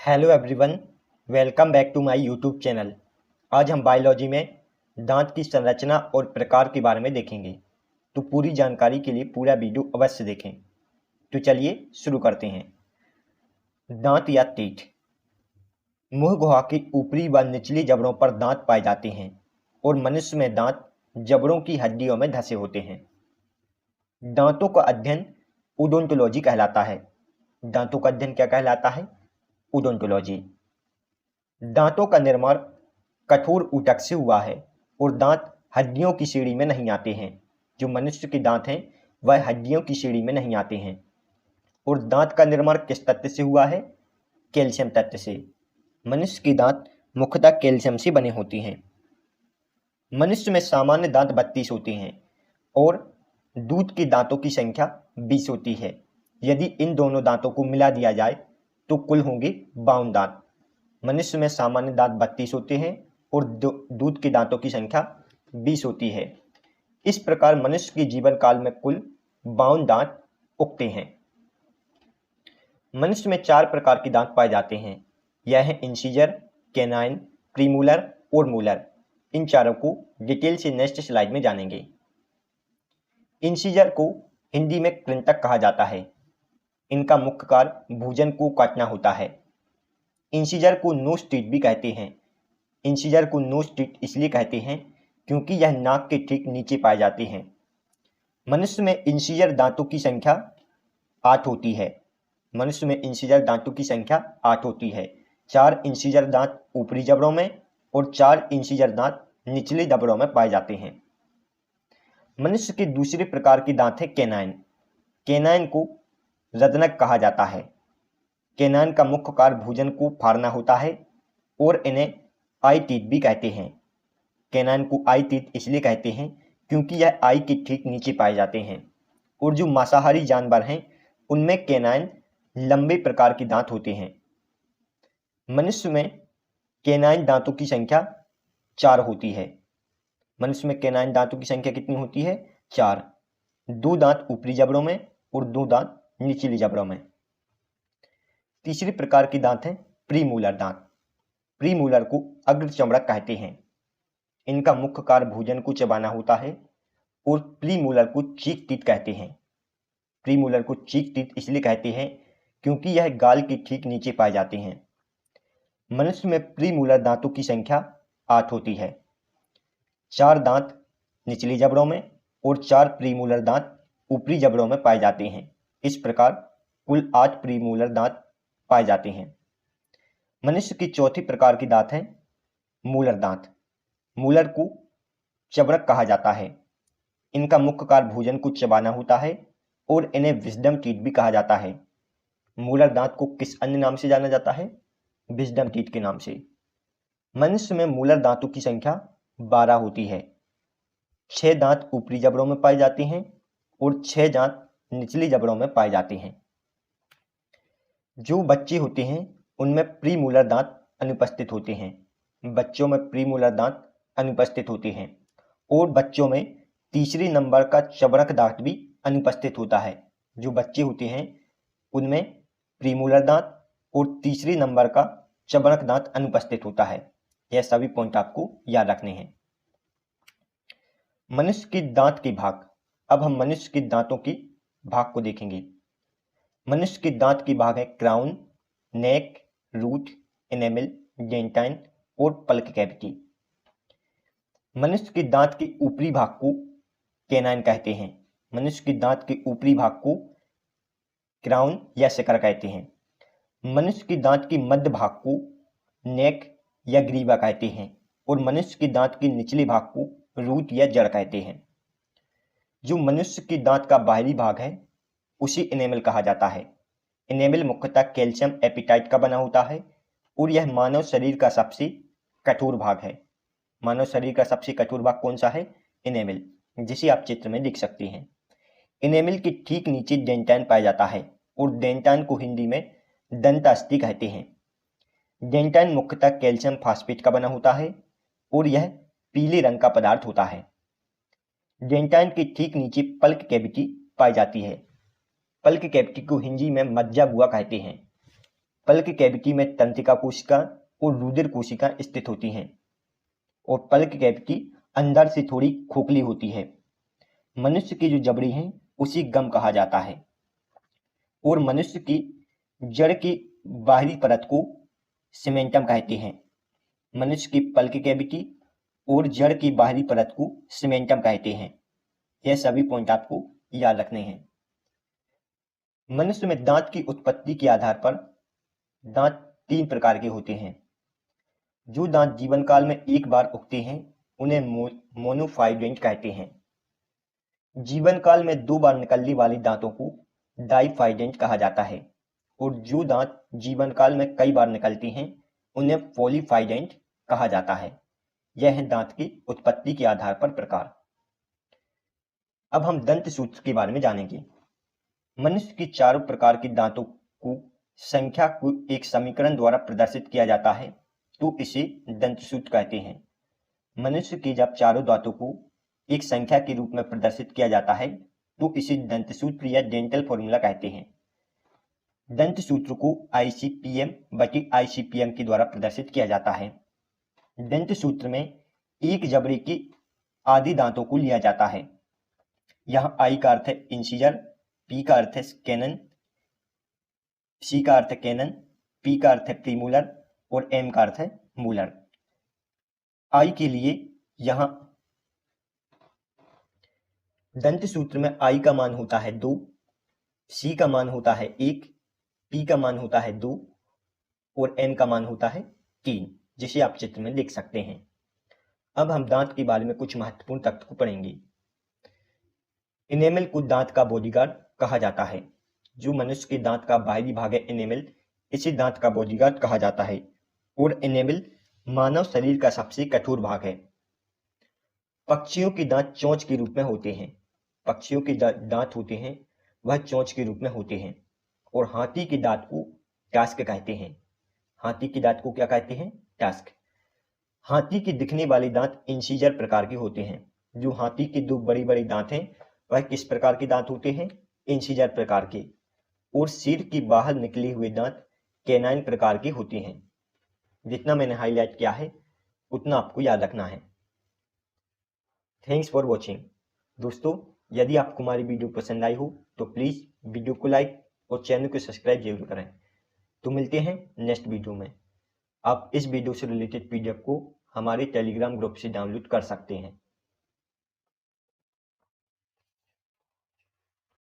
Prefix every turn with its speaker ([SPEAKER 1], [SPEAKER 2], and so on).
[SPEAKER 1] Hello everyone, welcome back to my YouTube channel. आज हम biology में दांत की संरचना और प्रकार के बारे में देखेंगे। तो पूरी जानकारी के लिए पूरा वीडियो अवश्य देखें। तो चलिए शुरू करते हैं। दांत या टीथ। मुंह गुहा की ऊपरी व निचली जबड़ों पर दांत पाए जाते हैं और मनुष्य में दांत जबड़ों की हड्डियों में धंसे होते हैं। दांतों का अध्ययन ओडोंटोलॉजी कहलाता है। दांतों का अध्ययन क्या कहलाता है? ओडोंटोलॉजी। दांतों का निर्माण कठोर ऊतक से हुआ है और दांत हड्डियों की श्रेणी में नहीं आते हैं। जो मनुष्य के दांत हैं वह हड्डियों की श्रेणी में नहीं आते हैं। और दांत का निर्माण किस तत्व से हुआ है? कैल्शियम तत्व से। मनुष्य के दांत मुख्यतः कैल्शियम से बने होते हैं। मनुष्य में सामान्य दांत 32 होते हैं और दूध के दांतों की संख्या 20 होती है। यदि इन दोनों दांतों को मिला दिया जाए तो कुल होंगे 52 दांत। मनुष्य में सामान्य दांत 32 होते हैं और दूध के दांतों की संख्या 20 होती है। इस प्रकार मनुष्य के जीवन काल में कुल 52 दांत उगते हैं। मनुष्य में 4 प्रकार के दांत पाए जाते हैं। यह है इंसीजर, कैनाइन, प्रीमोलर और मोलर। इन चारों को डिटेल से नेक्स्ट स्लाइड में जानेंगे। इंसीजर को हिंदी में कृंतक कहा जाता है। इनका मुख्य कार्य भोजन को काटना होता है। इंसीजर को नोज टीथ भी कहते हैं। इंसीजर को नोज टीथ इसलिए कहते हैं क्योंकि यह नाक के ठीक नीचे पाए जाते हैं। मनुष्य में इंसीजर दांतों की संख्या 8 होती है। मनुष्य में इंसीजर दांतों की संख्या 8 होती है। 4 इंसीजर दांत ऊपरी जबड़ों में और 4 इंसीजर दांत निचले जबड़ों में पाए जाते हैं। मनुष्य के दूसरे प्रकार के दांत है कैनाइन। कैनाइन को रदनक कहा जाता है। कैनाइन का मुख्य कार्य भोजन को फाड़ना होता है और इन्हें आई टीथ भी कहते हैं। कैनाइन को आई टीथ इसलिए कहते हैं क्योंकि यह आई के ठीक नीचे पाए जाते हैं। और जो मांसाहारी जानवर हैं उनमें कैनाइन लंबे प्रकार के दांत होते हैं। मनुष्य में कैनाइन दांतों की संख्या 4 होती है। मनुष्य में कैनाइन दांतों की संख्या कितनी होती है? 4। 2 दांत ऊपरी जबड़ों में और 2 दांत निचली जबड़ों में। तीसरे प्रकार के दांत हैं प्रीमोलर दांत। प्रीमोलर को अग्र चमड़क कहते हैं। इनका मुख्य कार्य भोजन को चबाना होता है और प्रीमोलर को चीक टीथ कहते हैं। प्रीमोलर को चीक टीथ इसलिए कहते हैं क्योंकि यह गाल के ठीक नीचे पाए जाते हैं। मनुष्य में प्रीमोलर दांतों की संख्या 8 होती है। 4 दांत निचली जबड़ों में और 4 प्रीमोलर दांत ऊपरी जबड़ों में पाए जाते हैं। इस प्रकार कुल 8 प्रीमोलर दांत पाए जाते हैं। मनुष्य की चौथी प्रकार की दांत है मोलर दांत। मोलर को चबरक कहा जाता है। इनका मुख्य कार्य भोजन को चबाना होता है और इन्हें विजडम टीथ भी कहा जाता है। मोलर दांत को किस अन्य नाम से जाना जाता है? विजडम टीथ के नाम से। मनुष्य में मोलर दांतों की संख्या 12 होती है। 6 दांत ऊपरी जबड़ों में पाए जाते हैं और 6 दांत निचली जबड़ों में पाए जाते हैं। जो बच्चे होते हैं उनमें प्रीमोलर दांत अनुपस्थित होते हैं। बच्चों में प्रीमोलर दांत अनुपस्थित होते हैं और बच्चों में तीसरे नंबर का चबरक दांत भी अनुपस्थित होता है। जो बच्चे होते हैं उनमें प्रीमोलर दांत और तीसरे नंबर का चबरक दांत अनुपस्थित होता है। यह सभी पॉइंट आपको याद रखने हैं। मनुष्य के दांत के भाग। अब हम मनुष्य के दांतों के भाग को देखेंगे। मनुष्य के दांत के भाग है क्राउन, नेक, रूट, एनेमल, डेंटाइन और पल्प कैविटी। मनुष्य के दांत के ऊपरी भाग को कैनाइन कहते हैं। मनुष्य के दांत के ऊपरी भाग को क्राउन या शिखर कहते हैं। मनुष्य के दांत के मध्य भाग को नेक या ग्रीवा कहते हैं और मनुष्य के दांत के निचले भाग को रूट या जड़ कहते हैं। जो मनुष्य के दांत का बाहरी भाग है उसे एनेमल कहा जाता है। एनेमल मुख्यतः कैल्शियम एपिटाइट का बना होता है और यह मानव शरीर का सबसे कठोर भाग है। मानव शरीर का सबसे कठोर भाग कौन सा है? एनेमल, जिसे आप चित्र में देख सकते हैं। एनेमल के ठीक नीचे डेंटाइन पाया जाता है और डेंटाइन को हिंदी में दंत अस्थि कहते हैं। डेंटाइन मुख्यतः कैल्शियम फास्फेट का बना होता है और यह पीले रंग का पदार्थ होता है। डेंटाइन के ठीक नीचे पल्प कैविटी पाई जाती है। पल्प कैविटी को हिंदी में मज्जा गुहा कहते हैं। पल्क कैविटी में तंत्रिका कोशिका और रुधिर कोशिका स्थित होती हैं और पल्क कैविटी अंदर से थोड़ी खोखली होती है। मनुष्य की जो जबड़ी है उसी गम कहा जाता है और मनुष्य की जड़ की बाहरी परत को सीमेंटम कहते हैं। मनुष्य की पल्क कैविटी और जड़ की बाहरी परत को सीमेंटम कहते हैं। यह सभी पॉइंट आपको याद रखने हैं। मनुष्य में दांत की उत्पत्ति के आधार पर दांत 3 प्रकार के होते हैं। जो दांत जीवन काल में एक बार उगते हैं उन्हें मोनोफाइडेंट कहते हैं। जीवन काल में 2 बार निकलने वाली दांतों को डाइफाइडेंट कहा जाता है और जो दांत जीवन काल में कई बार निकलती हैं उन्हें पॉलीफाइडेंट कहा जाता है। यह है दांत की उत्पत्ति के आधार पर प्रकार। अब हम दंत सूत्र के बारे में जानेंगे। मनुष्य की चारों प्रकार के दांतों को संख्या को एक समीकरण द्वारा प्रदर्शित किया जाता है तो इसे दंत सूत्र कहते हैं। मनुष्य के जब चारों दांतों को एक संख्या के रूप में प्रदर्शित किया जाता है तो इसे दंत सूत्र या डेंटल फॉर्मूला कहते हैं। दंत सूत्र को ICPM बटे ICPM के द्वारा प्रदर्शित किया जाता है। दंत सूत्र में एक जबड़े के आदि दांतों को लिया जाता है। यहाँ I का अर्थ है इंसीजर, P का अर्थ है कैनन, C का अर्थ है कैनन, P का अर्थ है प्रीमोलर और M का अर्थ है मोलर। I के लिए यहाँ दंत सूत्र में I का मान होता है 2, C का मान होता है 1, P का मान होता है 2 और M का मान होता है 3, जिसे आप चित्र में लिख सकते हैं। अब हम दांत के बारे में कुछ महत्वपूर्ण तथ्य को पढ़ेंगे। इनेमल को दांत का बॉडीगार्ड कहा जाता है। जो मनुष्य के दांत का बाहरी भाग है इनेमल, इसे दांत का बॉडीगार्ड कहा जाता है और इनेमल मानव शरीर का सबसे कठोर भाग है। पक्षियों के दांत चोंच के रूप में होते हैं। पक्षियों के दांत होते हैं वह चोंच के रूप में होते हैं और हाथी के दांत को टस्क कहते हैं। हाथी के दांत को क्या कहते हैं? टस्क। हाथी के दिखने वाले दांत इंसीजर प्रकार के होते हैं। जो हाथी के 2 बड़े बड़े दांत हैं वह किस प्रकार के दांत होते हैं? इंसीजर प्रकार के। और सिर के बाहर निकले हुए दांत कैनाइन प्रकार के होते हैं। जितना मैंने हाईलाइट किया है उतना आपको याद रखना है। Thanks for watching. दोस्तों, यदि आपको हमारी वीडियो पसंद आई हो तो प्लीज़ वीडियो को लाइक और चैनल को सब्सक्राइब जरूर करें। तो मिलते हैं नेक्स्ट वीडियो में। आप इस वीडियो से रिलेटेड PDF को हमारे टेलीग्राम ग्रुप से डाउनलोड कर सकते हैं।